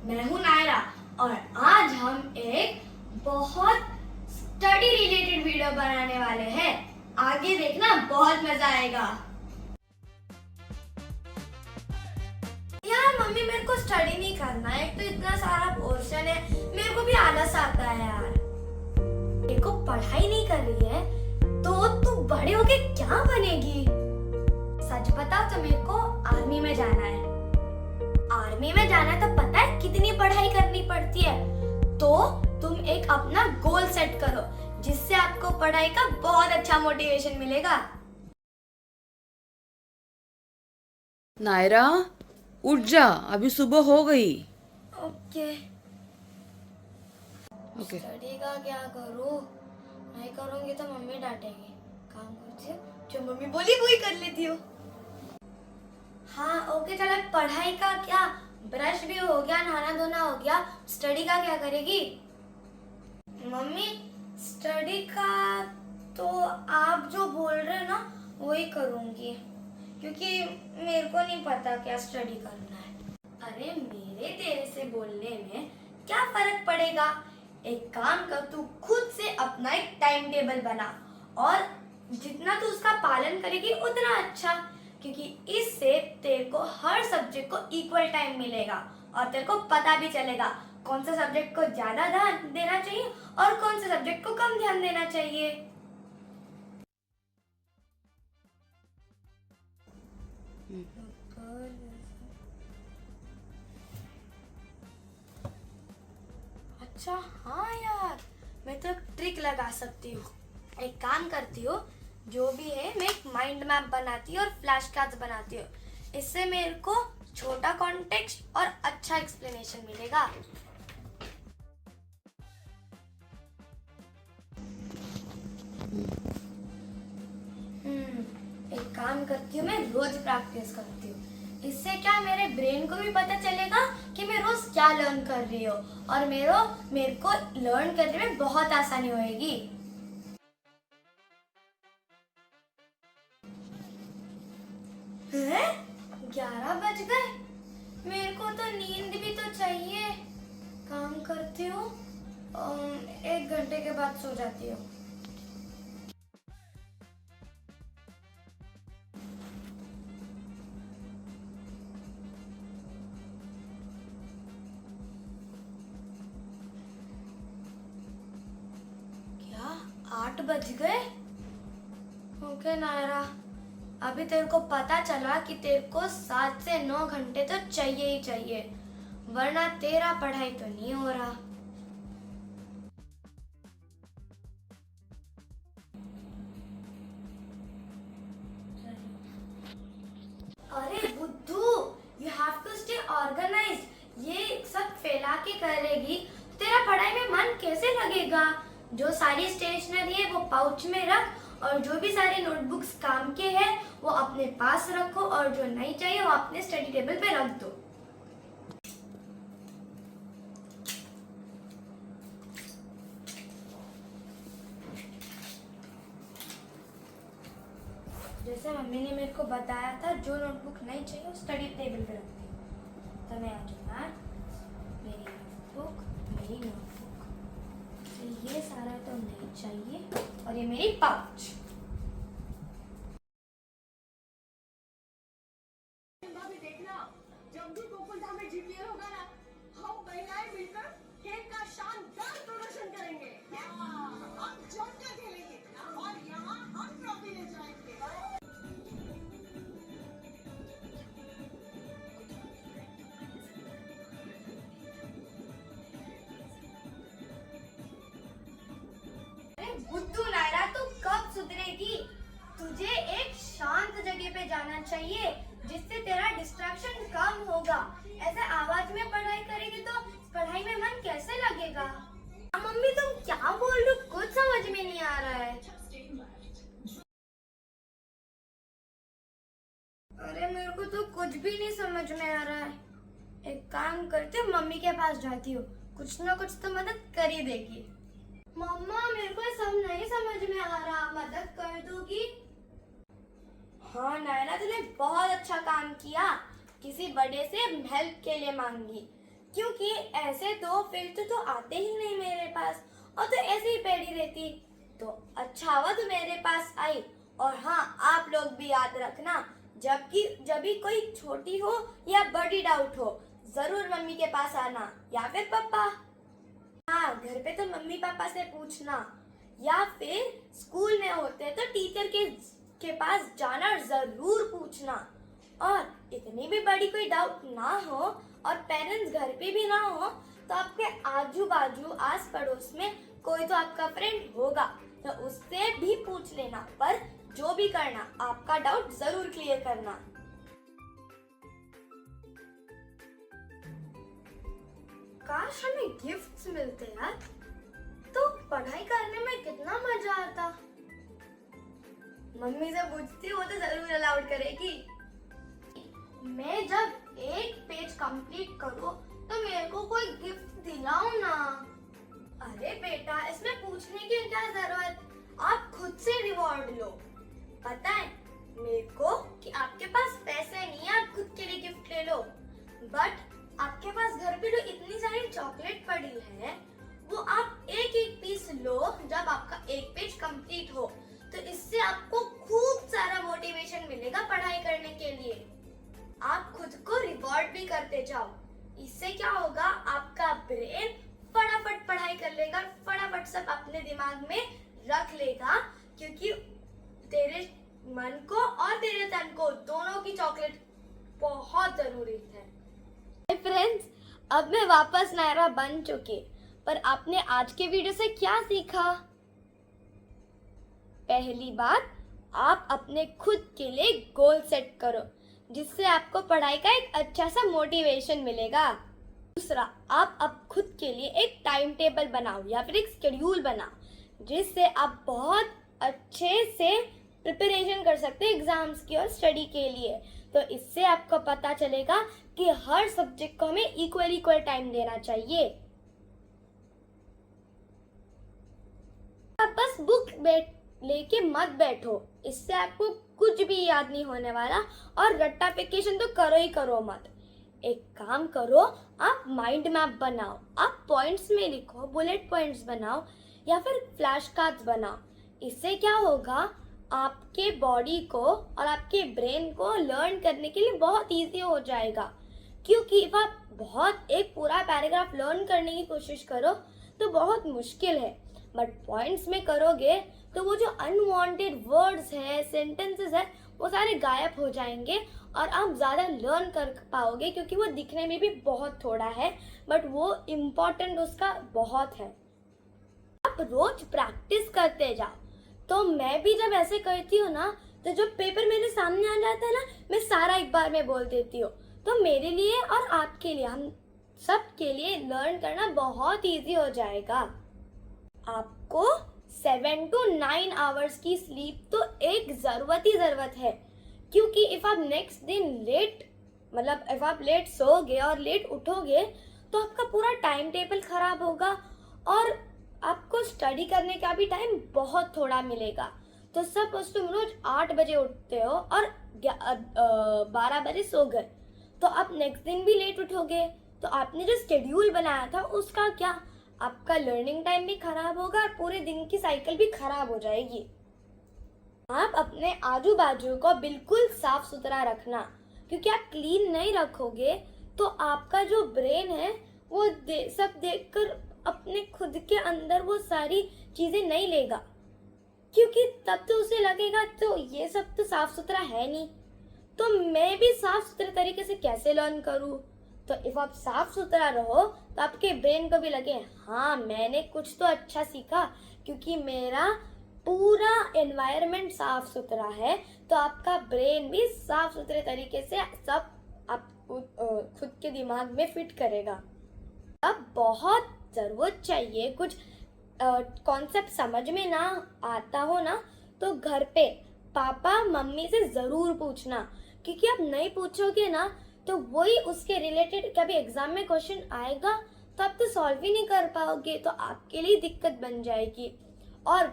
मैं हूँ नायरा और आज हम एक बहुत स्टडी रिलेटेड वीडियो बनाने वाले हैं। आगे देखना, बहुत मजा आएगा। यार मम्मी, मेरे को स्टडी नहीं करना है। एक तो इतना सारा पोर्शन है, मेरे को भी आलस आता है यार। मेरे को पढ़ाई नहीं कर रही है तो तू बड़े होके क्या बनेगी? सच बताओ तो मेरे को आर्मी में जाना है। आर्मी में जाना है तो पता है कितनी पढ़ाई करनी पड़ती है? तो तुम एक अपना गोल सेट करो जिससे आपको पढ़ाई का बहुत अच्छा मोटिवेशन मिलेगा। नायरा, उठ जा, अभी सुबह हो गई। ओके। स्टडी का क्या करूँ? नहीं करूँगी तो मम्मी डांटेगी। काम करती हूँ, जो मम्मी बोली वही कर लेती हूँ। हाँ ओके, चलो पढ़ाई का क्या, ब्रश भी हो गया, नहाना धोना हो गया, स्टडी का क्या करेगी? मम्मी स्टडी का तो आप जो बोल रहे हो ना वही करूँगी, क्योंकि मेरे को नहीं पता क्या स्टडी करना है। अरे मेरे तेरे से बोलने में क्या फर्क पड़ेगा? एक काम कर, तू खुद से अपना एक टाइम टेबल बना और जितना तू उसका पालन करेगी उतना अच्छा, क्योंकि इससे तेरे को हर सब्जेक्ट को इक्वल टाइम मिलेगा और तेरे को पता भी चलेगा कौन सा सब्जेक्ट को ज्यादा ध्यान देना चाहिए और कौन से सब्जेक्ट को कम ध्यान देना चाहिए। अच्छा हाँ यार, मैं तो ट्रिक लगा सकती हूँ। एक काम करती हूँ, जो भी है मैं एक माइंड मैप बनाती हूँ और फ्लैश कार्ड्स बनाती हूँ। इससे मेरे को छोटा कॉन्टेक्स्ट और अच्छा एक्सप्लेनेशन मिलेगा। एक काम करती हूँ, मैं रोज प्रैक्टिस करती हूँ। इससे क्या, मेरे ब्रेन को भी पता चलेगा कि मैं रोज क्या लर्न कर रही हूँ और मेरे को लर्न करने में बहुत आसानी होएगी। हैं? 11 बज गए। मेरे को तो नींद भी तो चाहिए। काम करती हूँ, 1 घंटे के बाद सो जाती हूँ। क्या 8 बज गए? ओके नायरा, अभी तेरे को पता चला कि तेरे को 7 से 9 घंटे तो चाहिए ही चाहिए, वरना तेरा पढ़ाई तो नहीं हो रहा। अरे बुद्धू, you have to stay organised. ये सब फैला के करेगी तो तेरा पढ़ाई में मन कैसे लगेगा? जो सारी स्टेशनरी है वो पाउच में रख और जो भी सारे नोटबुक्स काम के हैं वो अपने पास रखो और जो नहीं चाहिए वो अपने स्टडी टेबल पे रख दो। जैसे मम्मी ने मेरे को बताया था, जो नोटबुक नहीं चाहिए वो स्टडी टेबल पे रख दी। तो मैं आज मेरी नोटबुक, तो ये सारा तो नहीं चाहिए और ये मेरी पाउच। देखना, जब भी गोकुलधाम में जीत लिया होगा ना, हम महिलाएं मिलकर खेल का शानदार प्रदर्शन करेंगे। हम जमकर खेलेंगे और यहाँ हम ट्रॉफी ले जाएंगे। अरे बुद्धू नायरा, तू कब सुधरेगी? तुझे एक शांत जगह पे जाना चाहिए जिससे तेरा डिस्ट्रैक्शन कम होगा। ऐसे आवाज में पढ़ाई करेगी तो पढ़ाई में मन कैसे लगेगा? मम्मी तुम क्या बोल रही हो? कुछ समझ में नहीं आ रहा है। अरे मेरे को तो कुछ भी नहीं समझ में आ रहा है। एक काम करती हूँ, मम्मी के पास जाती हूँ, कुछ ना कुछ तो मदद कर ही देगी। मम्मा मेरे को सब नहीं समझ में आ रहा, मदद कर दोगी? हाँ नायरा, तूने बहुत अच्छा काम किया, किसी बड़े से हेल्प के लिए मांगी। क्योंकि ऐसे तो फिल्टर तो आते ही नहीं मेरे पास, और तो ऐसे ही पड़ी रहती। तो अच्छा हुआ तो मेरे पास आई। और हाँ, आप लोग भी याद रखना, जब भी कोई छोटी हो या बड़ी डाउट हो, जरूर मम्मी के पास आना या फिर पापा। हाँ, घर पे तो मम्मी पापा से पूछना, या फिर स्कूल में होते तो टीचर के पास जाना, जरूर पूछना। और इतनी भी बड़ी कोई डाउट ना हो और पेरेंट्स घर पे भी ना हो, तो आपके आजू बाजू आस पड़ोस में कोई तो आपका फ्रेंड होगा, तो उससे भी पूछ लेना। पर जो भी करना, आपका डाउट जरूर क्लियर करना। काश हमें गिफ्ट्स मिलते यार, तो पढ़ाई करने में कितना मजा आता। मम्मी से पूछती, वो तो जरूर अलाउड करेगी। मैं जब एक पेज कंप्लीट करूं तो मेरे को कोई गिफ्ट दिलाओ ना। अरे बेटा, इसमें पूछने की क्या जरूरत, आप खुद से रिवॉर्ड लो। पता है मेरे को कि आपके पास पैसे नहीं है, आप खुद के लिए गिफ्ट ले लो, बट आपके पास घर पे जो इतनी सारी चॉकलेट पड़ी है, वो आप एक एक पीस लो जब आपका एक पेज कंप्लीट हो। तो इससे आपको खूब सारा मोटिवेशन मिलेगा पढ़ाई करने के लिए। आप खुद को रिवॉर्ड भी करते जाओ। इससे क्या होगा, आपका ब्रेन फटाफट पढ़ाई कर लेगा, फटाफट सब अपने दिमाग में रख लेगा, क्योंकि तेरे मन को और तेरे तन को दोनों की चॉकलेट बहुत जरूरी है। फ्रेंड्स, अब मैं वापस नायरा बन चुकी, पर आपने आज के वीडियो से क्या सीखा? पहली बात, आप अपने खुद के लिए गोल सेट करो, जिससे आपको पढ़ाई का एक अच्छा सा मोटिवेशन मिलेगा। दूसरा, आप अब खुद के लिए एक टाइम टेबल बनाओ या फिर एक शेड्यूल बनाओ, जिससे आप बहुत अच्छे से प्रिपरेशन कर सकते हैं एग्जाम्स की और स्टडी के लिए। तो इससे आपको पता चलेगा कि हर सब्जेक्ट को हमें इक्वल टाइम देना चाहिए। आप बस बुक लेके मत बैठो, इससे आपको कुछ भी याद नहीं होने वाला, और रट्टाफिकेशन तो करो ही करो मत। एक काम करो, आप माइंड मैप बनाओ, आप पॉइंट्स में लिखो, बुलेट पॉइंट्स बनाओ या फिर फ्लैश कार्ड्स बनाओ। इससे क्या होगा, आपके बॉडी को और आपके ब्रेन को लर्न करने के लिए बहुत इजी हो जाएगा। क्योंकि if आप बहुत एक पूरा पैराग्राफ लर्न करने की कोशिश करो तो बहुत मुश्किल है, बट पॉइंट्स में करोगे तो वो जो अनवांटेड वर्ड्स है, सेंटेंसेस है, वो सारे गायब हो जाएंगे और आप ज़्यादा लर्न कर पाओगे, क्योंकि वो दिखने में भी बहुत थोड़ा है बट वो इम्पोर्टेंट उसका बहुत है। आप रोज प्रैक्टिस करते जाओ। तो मैं भी जब ऐसे करती हूँ ना, तो जो पेपर मेरे सामने आ जाता है ना, मैं सारा एक बार में बोल देती हूँ। तो मेरे लिए और आपके लिए, हम सब के लिए लर्न करना बहुत इजी हो जाएगा। आपको 7 to 9 आवर्स की स्लीप तो एक ज़रूरत है, क्योंकि इफ आप नेक्स्ट दिन इफ आप लेट सोओगे और लेट उठोगे तो आपका पूरा टाइम टेबल खराब होगा और आपको स्टडी करने का भी टाइम बहुत थोड़ा मिलेगा। तो सपोज तुम रोज 8 बजे उठते हो और 12 बजे सो गए, तो आप नेक्स्ट दिन भी लेट उठोगे, तो आपने जो शेड्यूल बनाया था उसका क्या, आपका लर्निंग टाइम भी खराब होगा और पूरे दिन की साइकिल भी खराब हो जाएगी। आप अपने आजू बाजू को बिल्कुल साफ सुथरा रखना, क्योंकि आप क्लीन नहीं रखोगे तो आपका जो ब्रेन है वो सब देखकर अपने खुद के अंदर वो सारी चीजें नहीं लेगा, क्योंकि तब तो उसे लगेगा तो ये सब तो साफ सुथरा है नहीं, तो मैं भी साफ सुथरे तरीके से कैसे लर्न करूँ। तो इफ आप साफ सुथरा रहो तो आपके ब्रेन को भी लगे हाँ मैंने कुछ तो अच्छा सीखा, क्योंकि मेरा पूरा एनवायरनमेंट साफ सुथरा है। तो आपका ब्रेन भी साफ सुथरे तरीके से सब आप खुद के दिमाग में फिट करेगा। अब बहुत ज़रूरत चाहिए, कुछ कॉन्सेप्ट समझ में ना आता हो ना, तो घर पे पापा मम्मी से ज़रूर पूछना, क्योंकि आप नहीं पूछोगे ना तो वही उसके रिलेटेड कभी एग्जाम में क्वेश्चन आएगा तो आप तो सॉल्व ही नहीं कर पाओगे, तो आपके लिए दिक्कत बन जाएगी। और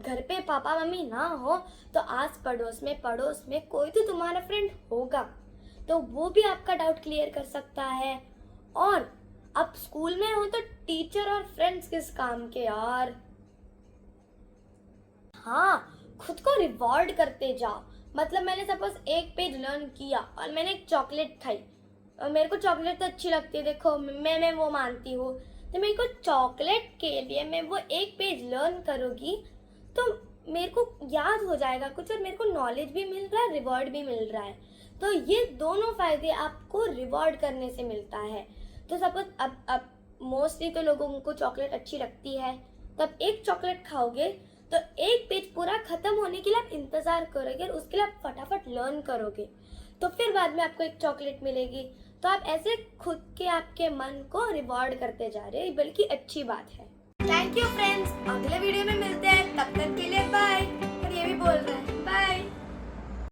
घर पे पापा मम्मी ना हो तो आस पड़ोस में कोई तो तुम्हारा फ्रेंड होगा, तो वो भी आपका डाउट क्लियर कर सकता है। और अब स्कूल में हो तो टीचर और फ्रेंड्स किस काम के यार। हाँ, खुद को रिवॉर्ड करते जाओ। मतलब मैंने सपोज एक पेज लर्न किया और मैंने एक चॉकलेट खाई और मेरे को चॉकलेट तो अच्छी लगती है, देखो मैं वो मानती हूँ, तो मेरे को चॉकलेट के लिए मैं वो एक पेज लर्न करूँगी तो मेरे को याद हो जाएगा कुछ और मेरे को नॉलेज भी मिल रहा है, रिवॉर्ड भी मिल रहा है। तो ये दोनों फायदे आपको रिवॉर्ड करने से मिलता है। तो सपोज अब मोस्टली तो लोगों को चॉकलेट अच्छी लगती है, तब एक चॉकलेट खाओगे तो एक पेज पूरा खत्म होने के लिए आप इंतजार करोगे और उसके लिए आप फटाफट लर्न करोगे, तो फिर बाद में आपको एक चॉकलेट मिलेगी। तो आप ऐसे खुद के आपके मन को रिवॉर्ड करते जा रहे हैं, बल्कि अच्छी बात है। थैंक यू फ्रेंड्स, अगले वीडियो में मिलते हैं, तब तक के लिए बाय। और ये भी बोल रहे हैं बाय।